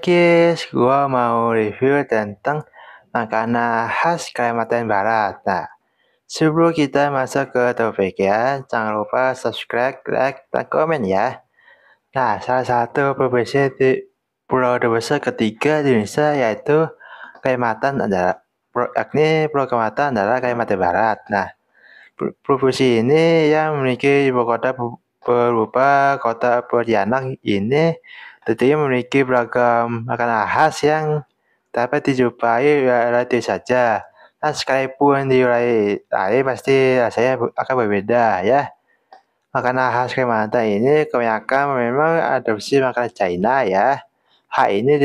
guys, gua mau review tentang makanan khas Kalimantan Barat. Nah, sebelum kita masuk ke topiknya, jangan lupa subscribe, like, dan komen ya. Nah, salah satu provinsi di Pulau terbesar ketiga di Indonesia yaitu Kalimantan adalah yakni Pulau Kalimantan adalah Kalimantan Barat. Nah, provinsi ini yang memiliki ibu kota berupa kota Pontianak ini tentunya memiliki beragam makanan khas yang dapat dijumpai relatif saja. Nah, sekalipun di wilayah lain pasti rasanya akan berbeda ya. Makanan khas Kalimantan ini kebanyakan memang adopsi makanan China ya. Hal ini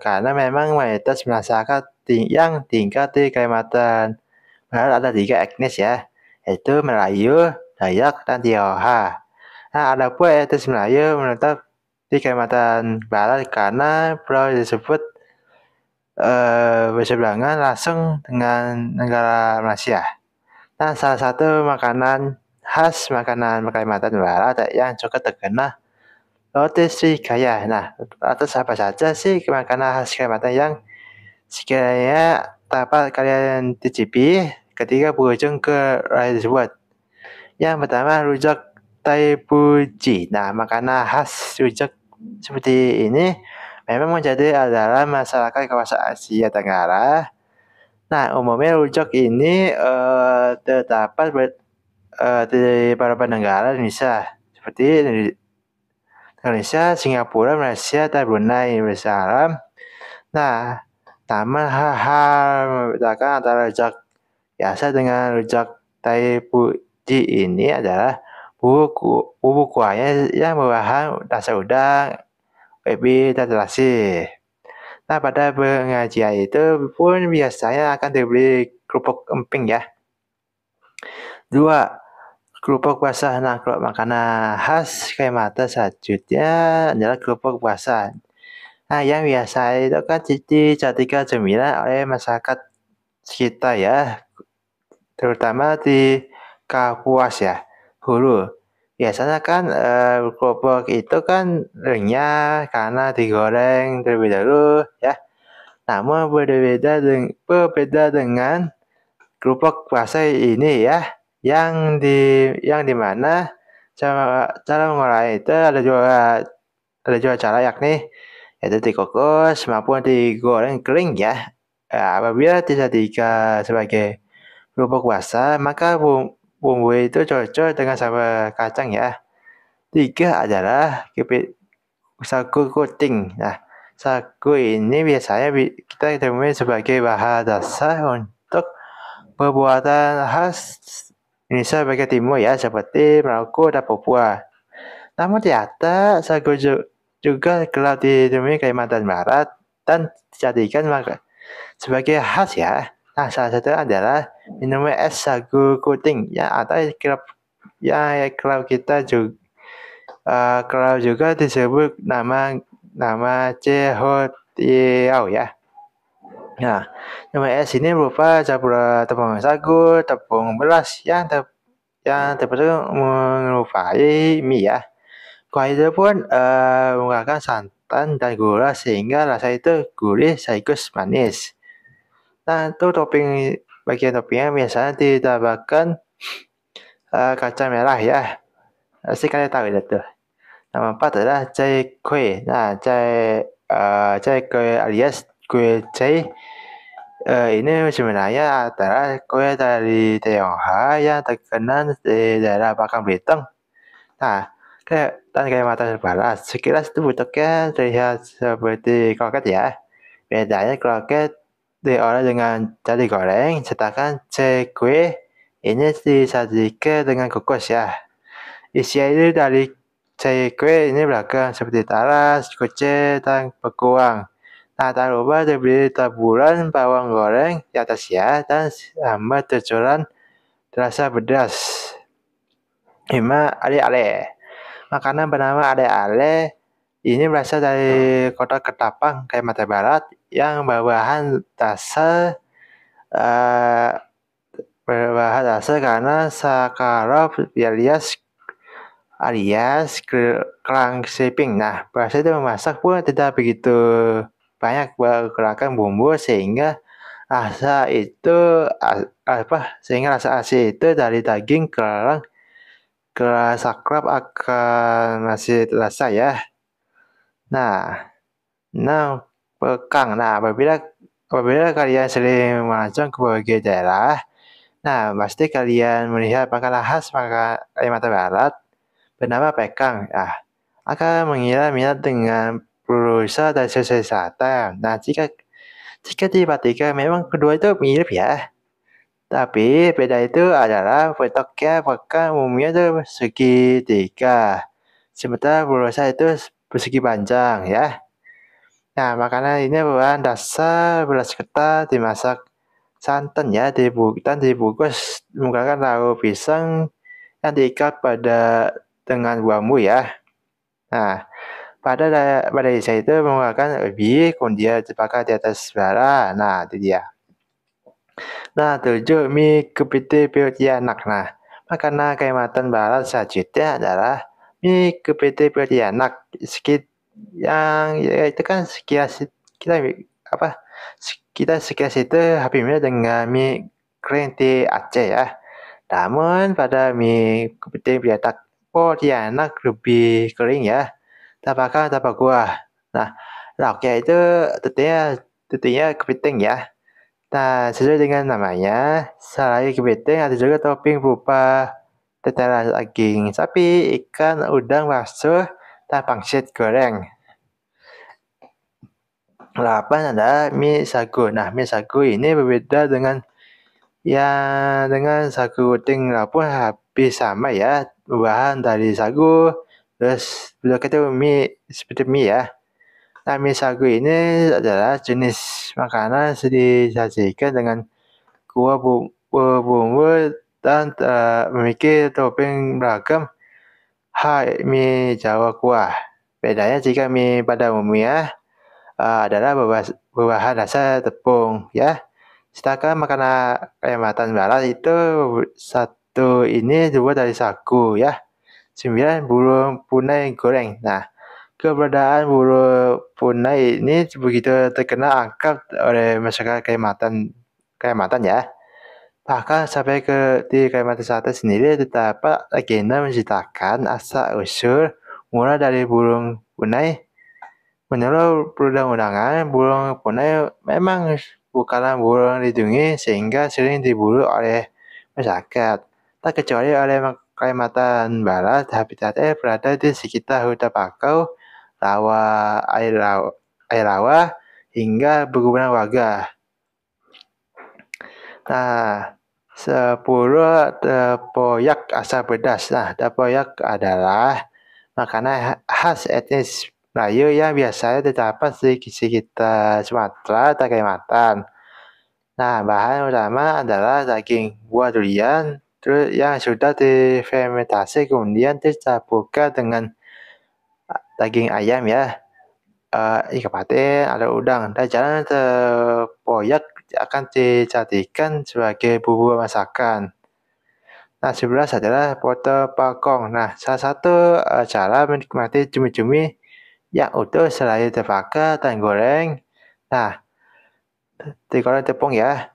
karena memang mayoritas masyarakat yang tinggal di Kalimantan Barat ada 3 etnis ya, yaitu Melayu, Dayak, dan Tionghoa. Nah, ada pun etnis Melayu menetap di Kalimantan Barat karena pulau tersebut berseberangan langsung dengan negara Malaysia. Nah, salah satu makanan khas makanan Kalimantan Barat yang cukup terkenal roti Srikaya. Nah, atas apa saja sih makanan khas Kalimantan yang sekiranya dapat kalian cicipi ketika berkunjung ke wilayah tersebut? Yang pertama, rujak Taipuji. Nah, makanan khas rujak seperti ini memang menjadi adalah masyarakat kawasan Asia Tenggara. Nah, umumnya rujak ini terdapat di beberapa negara Indonesia seperti Indonesia, Singapura, Malaysia, dan Brunei Darussalam. Nah, namun hal membedakan antara rujak biasa dengan rujak Taipuji ini adalah bubuk kuahnya yang berbahan dasar udang, ebi, dan terasi. Nah, pada pengajian itu pun biasanya akan diberi kerupuk emping ya. 2. Kerupuk basah. Nah, kalau makanan khas Kalimantan selanjutnya adalah kerupuk basah. Nah, yang biasa itu kan dijadikan cemilan oleh masyarakat sekitar ya, terutama di Kapuas ya, Hulu. Biasanya kan kerupuk itu kan renyah karena digoreng terlebih dahulu ya. Namun berbeda dengan kerupuk basah ini ya, yang dimana cara mengolah itu ada dua cara yakni yaitu dikukus maupun digoreng kering ya. Apabila dijadikan sebagai kerupuk basah, maka bumbu itu cocok dengan sambal kacang ya. 3 adalah sagu kuting. Nah, sagu ini biasanya kita temui sebagai bahan dasar untuk perbuatan khas Indonesia bagian timur ya, seperti Maluku dan Papua. Namun ternyata sagu juga kerap ditemui Kalimantan Barat dan dijadikan sebagai khas ya. Nah, salah satu adalah minuman es sagu kuting ya, atau kerap kita juga disebut nama Cehotiao ya. Nah, nama es ini berupa campuran tepung sagu, tepung beras yang terbentuk menyerupai mie ya. Kuah itu pun menggunakan santan dan gula sehingga rasa itu gurih sekaligus manis. Nah, itu bagian toppingnya biasanya ditambahkan kacang merah ya. Pasti kalian tahu itu. Nama 4 adalah cai kue. Nah, cai kue alias kue cai ini sebenarnya adalah kue dari Tionghoa yang terkenal di daerah Pakang Belitung. Nah, kayak mata Barat, sekilas itu bentuknya terlihat seperti kroket ya. Bedanya kroket diolah dengan cara goreng, sedangkan kue ini disajikan dengan kukus ya. Isian ini dari kue ini beragam seperti talas, kucing, dan bekuang. Nah, tak lupa diberi taburan bawang goreng di atasnya dan sambal cucuran terasa pedas. 5. Ale-ale. Makanan bernama ale-ale ini berasal dari kota Ketapang, Kalimantan Barat yang berbahan dasar karena sakarop alias alias kerang shaping. Nah, proses itu memasak pun tidak begitu banyak pergerakan bumbu sehingga sehingga rasa asin itu dari daging kerang sakrap akan masih terasa ya. Nah, pekang. Nah, apabila kalian sering melancong ke berbagai daerah, nah, pasti kalian melihat makanan khas Kalimantan Barat bernama pekang. Nah, akan mengira minat dengan pulsa dan wisata. Nah, jika diperhatikan memang kedua itu mirip ya. Tapi beda itu adalah bentuknya pekang umumnya itu segitiga. Sementara pulsa itu persegi panjang ya. Nah, makanan ini berbahan dasar beras ketan dimasak santan ya, dan dibungkus menggunakan daun pisang yang diikat dengan bambu ya. Nah, pada isa itu menggunakan ubi, kemudian dibakar di atas bara. Nah, itu dia. Nah, 7 mie kepiting Pontianak. Nah, makanan Kalimantan Barat selanjutnya adalah mie kepiting Pontianak. Yang ya, itu kan kita sekilas itu hampir mirip dengan mie kering di Aceh ya. Namun pada mie kepiting Pontianak lebih kering ya, tanpa kuah. Nah, lauknya itu tentunya kepiting ya. Nah, sesuai dengan namanya, selain kepiting ada juga topping berupa tetelan daging sapi, ikan, udang, bakso, dan pangsit goreng. 8 adalah mie sagu. Nah, mie sagu ini berbeda dengan sagu udang pun habis sama ya, bahan dari sagu, terus bentuk itu seperti mie ya. Nah, mie sagu ini adalah jenis makanan disajikan dengan kuah bumbu dan memiliki topping beragam mie Jawa kuah. Bedanya jika mie pada umumnya adalah berbahan dasar tepung ya. Sedangkan makanan Kalimantan Barat itu satu ini dibuat dari sagu ya. 9 burung punai goreng. Nah, keberadaan burung punai ini begitu terkenal akrab oleh masyarakat Kalimantan ya. Bahkan sampai di Kalimantan Selatan sendiri terdapat agenda menciptakan asal-usul mulai dari burung punai. Menurut perundang-undangan, burung punai memang bukanlah burung dilindungi sehingga sering diburu oleh masyarakat. Tak kecuali oleh Kalimantan Barat, habitatnya berada di sekitar hutan bakau, air rawa, hingga perkebunan warga. Nah, 10 tempoyak asal pedas. Nah, tempoyak adalah makanan khas etnis Melayu yang biasanya terdapat di sekitar Sumatera dan Kalimantan. Nah, bahan utama adalah daging buah durian, terus yang sudah difermentasi kemudian dicampurkan dengan daging ayam ya, ikan patin, ada udang. Dan jangan tempoyak akan dijadikan sebagai bumbu masakan. Nah, 11 adalah foto pakong. Nah, salah satu cara menikmati cumi-cumi yang utuh selain terbakar dan goreng. Nah, digoreng tepung ya,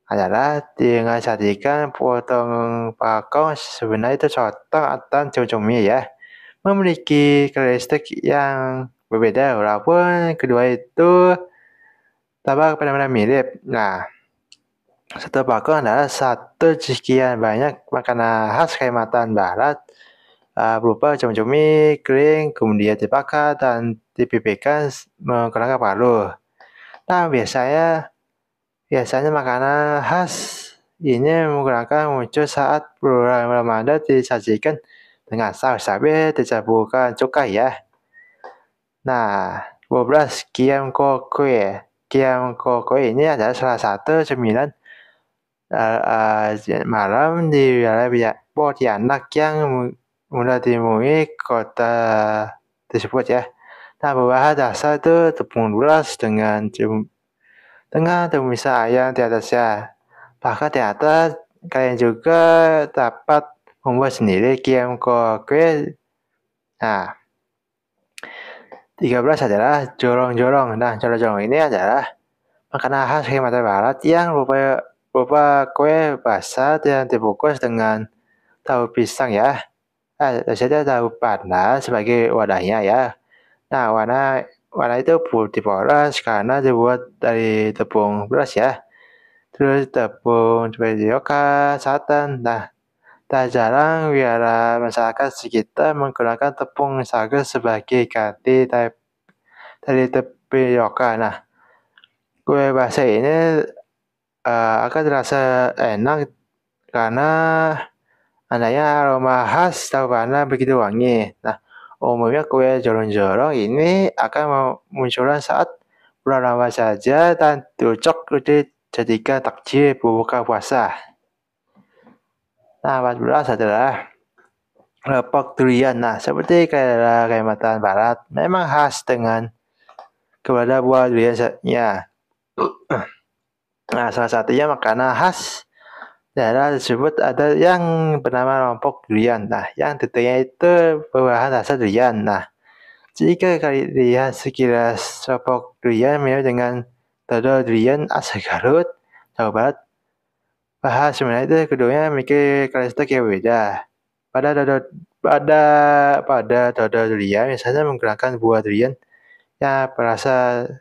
adalah dengan sajikan potong pakong sebenarnya itu sotong dan cumi-cumi ya. Memiliki karakteristik yang berbeda walaupun kedua itu tampak benar-benar mirip. Nah, satu pakong adalah satu sekian banyak makanan khas Kalimantan Barat berupa cumi-cumi kering, kemudian dibakar dan dipipihkan menggunakan palu. Nah, biasanya makanan khas ini muncul saat bulan Ramadan disajikan dengan saus sambil dicampurkan cukai ya. Nah, 12 kiam kokue. Kiam kokue ini adalah salah satu cemilan malam di wilayah Pontianak yang mudah ditemui kota tersebut ya. Nah, berbahan dasar itu tepung lulas dengan tumisan ayam di atasnya. Bahkan ternyata kalian juga dapat membuat sendiri kiam kokue Nah, 13 adalah jorong-jorong. Nah, jorong-jorong ini adalah makanan khas Kalimantan Barat yang berupa kue basah yang dibungkus dengan tahu pisang ya. Biasanya tahu pandan sebagai wadahnya ya. Nah, warna itu putih polos karena dibuat dari tepung beras ya. Terus tepung tapioka, santan. Nah, tak jarang biara masyarakat sekitar menggunakan tepung sagu sebagai ganti dari tapioka. Nah, kue basah ini akan terasa enak karena adanya aroma khas tahu pandan begitu wangi. Nah, umumnya kue jorong-jorong ini akan munculkan saat bulan Ramadan saja dan cocok dijadikan takjil berbuka puasa. Nah, 14 adalah lepok durian. Nah, seperti Kalimantan Barat, memang khas dengan kepada buah duriannya. Nah, salah satunya makanan khas daerah tersebut ada yang bernama lompok durian. Nah, yang detailnya itu berbahan dasar durian. Nah, jika kalian lihat sekilas lompok durian mirip dengan dodol durian asal Garut, Jawa Barat, bahas sebenarnya itu keduanya memiliki karakteristik yang berbeda. Pada dodol durian misalnya menggunakan buah durian yang perasa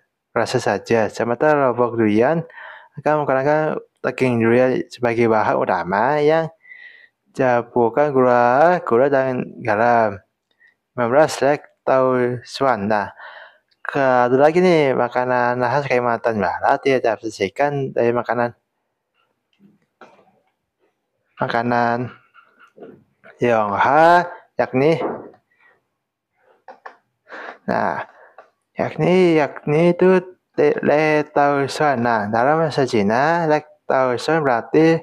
saja. Sementara lombok durian akan menggunakan daging durian sebagai bahan utama yang campuran gula dan garam. 15 selek tahu suan. Nah, ada lagi nih makanan khas Kalimantan Barat yang disajikan dari makanan Tionghoa yakni itu le tau suan. Nah, dalam bahasa Cina le tau suan berarti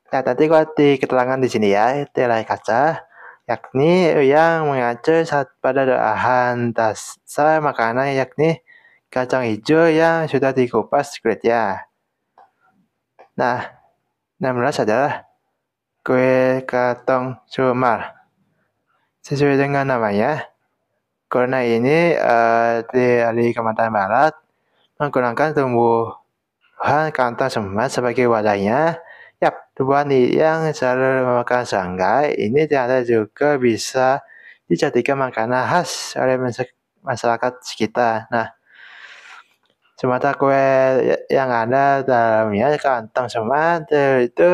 tadi kalau di keterangan di sini ya, telai kaca yakni yang mengacu pada bahan dasar makanan yakni kacang hijau yang sudah dikupas kulitnya. Nah, 16 adalah kue katong sumar. Sesuai dengan namanya, karena ini di Kalimantan Barat menggunakan tumbuhan kantong sumar sebagai wadahnya. Yap, tumbuhan yang selalu memakan serangga ini ternyata juga bisa dijadikan makanan khas oleh masyarakat sekitar. Nah, sementara kue yang ada dalamnya kantong sumar itu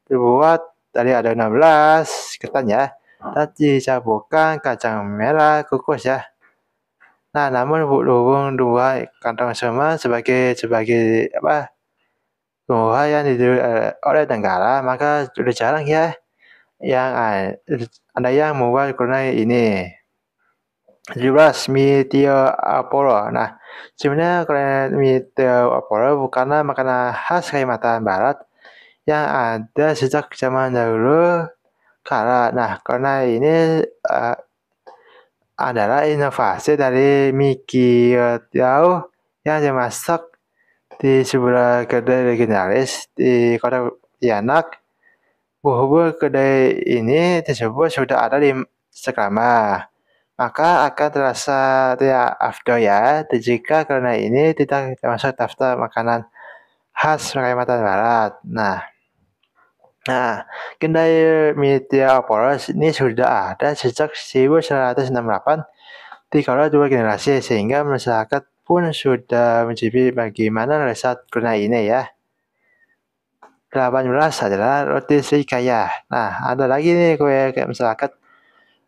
dibuat dari ada 16 ketan ya. Tadi dicampurkan kacang merah kukus ya. Nah, namun berhubung dua kantong sumar sebagai tumbuhan yang didirikan oleh negara, maka sudah jarang ya yang ada yang membuat kuliner ini. 17 mie tio Apollo. Nah, sebenarnya kuliner mie tio Apollo bukanlah makanan khas Kalimantan Barat yang ada sejak zaman dahulu kala. Nah, karena ini adalah inovasi dari mie tio yang dimasak di sebuah kedai legendaris di kota Pontianak. Berhubung kedai ini tersebut sudah ada di sekelama, maka akan terasa tidak afdol ya jika karena ini tidak termasuk daftar makanan khas Kalimantan Barat. Nah, kedai mie tio Apollo ini sudah ada sejak 1968 di kala dua generasi sehingga masyarakat pun sudah mencicipi bagaimana lezat kuliner ini ya. 18 adalah roti Srikaya. Nah, ada lagi nih kue masyarakat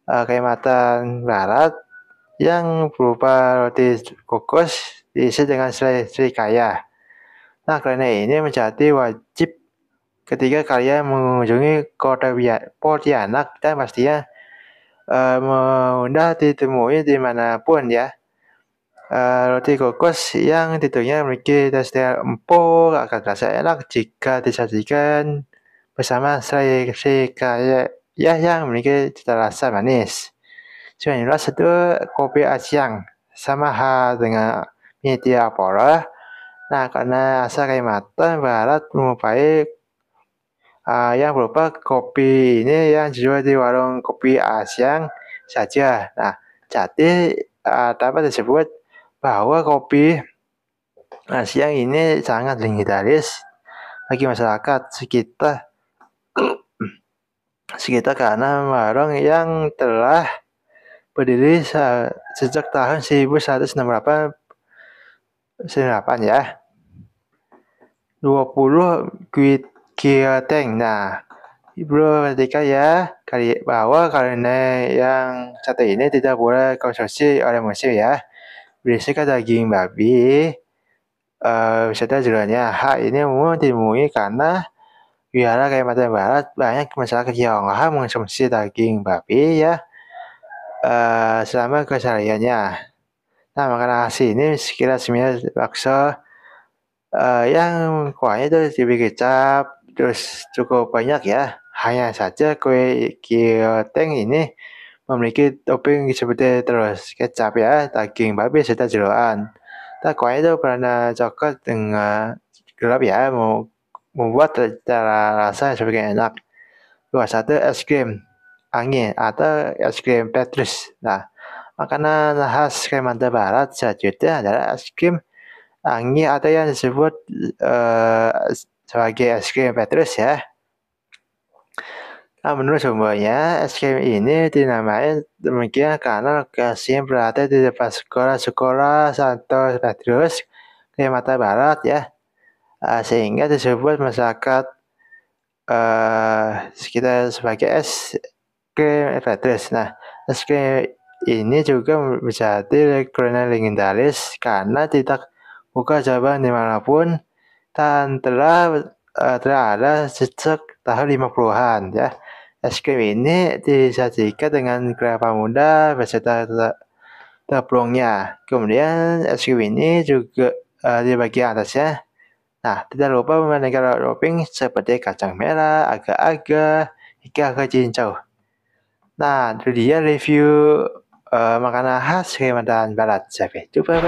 Kalimantan Barat yang berupa roti kukus diisi dengan Srikaya. Nah, kuliner ini menjadi wajib ketika kalian mengunjungi kota Pontianak dan pastinya mudah ditemui dimanapun ya. Roti kukus yang tentunya memiliki tekstur empuk akan terasa enak jika disajikan bersama Srikaya yang memiliki cita rasa manis. 19 itu kopi Asyang sama hal dengan mie tio Apollo. Nah, karena asal Kalimantan Barat menyukai yang berupa kopi ini yang dijual di warung kopi Asyang saja. Nah, jadi dapat disebut bahwa kopi siang ini sangat legendaris bagi masyarakat sekitar karena warung yang telah berdiri sejak tahun 1198 ya. 20 Gioteng. Nah, Bro, perhatikan ya, karena yang satu ini tidak boleh konsumsi oleh manusia ya. Berisikan daging babi, beserta jeroannya. Hal ini umum ditemui karena wilayah Kalimantan Barat banyak masyarakat Tionghoa mengonsumsi daging babi ya selama kesehariannya. Nah, makanan khas ini sekitar sembilan bakso yang kuahnya itu diberi kecap, terus cukup banyak ya. Hanya saja kue gioteng ini memiliki topping seperti terus kecap ya, daging babi serta jeroan. Nah, kuahnya itu berwarna coklat dengan gelap ya, membuat rasa semakin enak. Dua satu es krim angin atau es krim Petrus. Nah, makanan khas Kalimantan Barat selanjutnya adalah es krim angin atau yang disebut sebagai es krim Petrus ya. Nah, menurut sumbernya, es krim ini dinamai demikian karena lokasi yang berada di depan sekolah Santo Petrus, Kalimantan Barat ya, sehingga disebut masyarakat sekitar sebagai es krim Petrus. Nah, es krim ini juga menjadi kuliner legendaris karena tidak buka cabang dimanapun dan telah ada sejak tahun 50-an ya. Es krim ini disajikan dengan kelapa muda beserta tepungnya. Kemudian es krim ini juga di bagian atasnya. Nah, tidak lupa memainkan topping seperti kacang merah, agar-agar, hingga cincau. Nah, itu dia review makanan khas Kalimantan Barat. Sampai jumpa.